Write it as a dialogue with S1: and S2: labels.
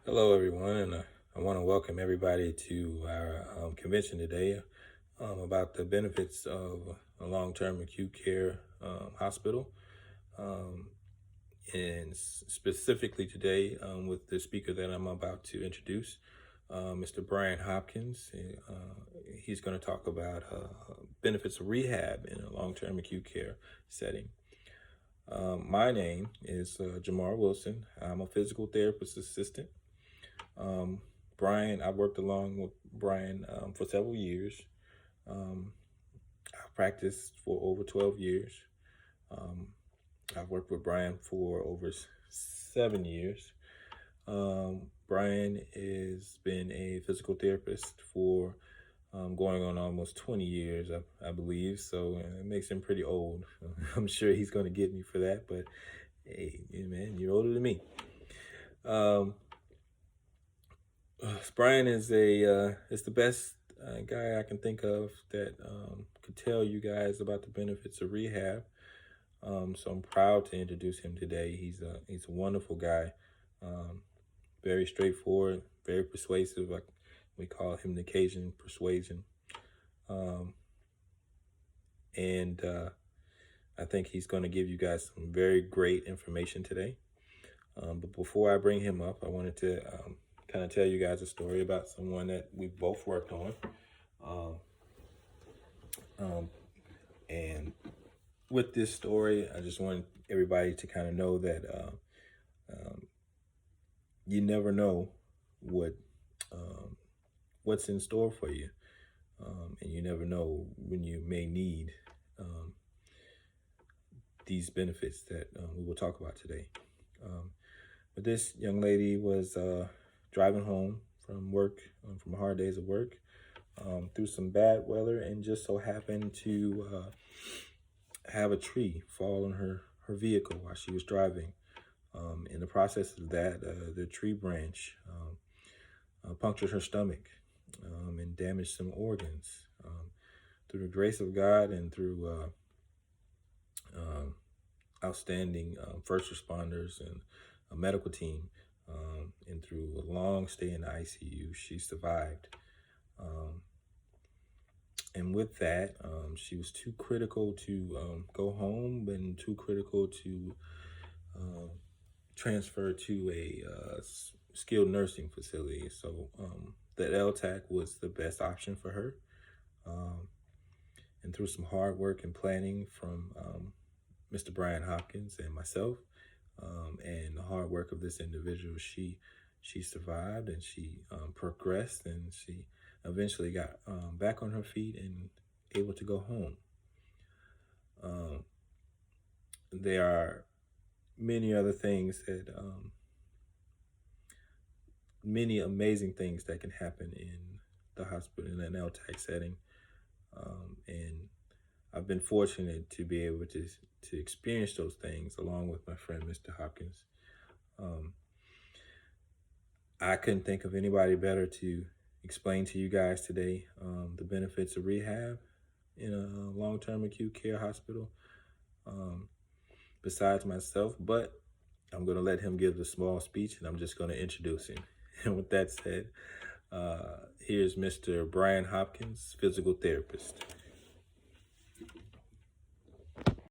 S1: Hello, everyone, and I want to welcome everybody to our convention today about the benefits of a long-term acute care hospital, um, and specifically today with the speaker that I'm about to introduce, Mr. Brian Hopkins. He's going to talk about benefits of rehab in a long-term acute care setting. My name is Jamar Wilson. I'm a physical therapist assistant. Um, Brian, I worked along with Brian for several years. I've practiced for over 12 years. Um, I've worked with Brian for over 7 years. Brian has been a physical therapist for going on almost 20 years, I believe. So it makes him pretty old. I'm sure he's going to get me for that, but hey, man, you're older than me. Brian is is the best guy I can think of that could tell you guys about the benefits of rehab. So I'm proud to introduce him today. He's a wonderful guy, very straightforward, very persuasive. We call him the Cajun persuasion, um, and I think he's going to give you guys some very great information today. But before I bring him up, I wanted to kind of tell you guys a story about someone that we both worked on. Um, um, and with this story, I just want everybody to kind of know that you never know what what's in store for you, and you never know when you may need um, these benefits that we will talk about today. But this young lady was driving home from work, from hard days of work, through some bad weather, and just so happened to have a tree fall on her vehicle while she was driving. In the process of that, the tree branch punctured her stomach and damaged some organs. Through the grace of God and through outstanding first responders and a medical team, and through a long stay in the ICU, she survived. Um, and with that, she was too critical to go home and too critical to um, transfer to a skilled nursing facility. So the LTAC was the best option for her. Um, and through some hard work and planning from Mr. Brian Hopkins and myself, and the hard work of this individual, she survived and she progressed, and she eventually got back on her feet and able to go home. Um, there are many other things that many amazing things that can happen in the hospital in an LTAC setting, and I've been fortunate to be able to experience those things along with my friend Mr. Hopkins. Um, I couldn't think of anybody better to explain to you guys today the benefits of rehab in a long-term acute care hospital, um, besides myself. But I'm going to let him give the small speech, and I'm just going to introduce him. And with that said, here's Mr. Brian Hopkins, physical therapist.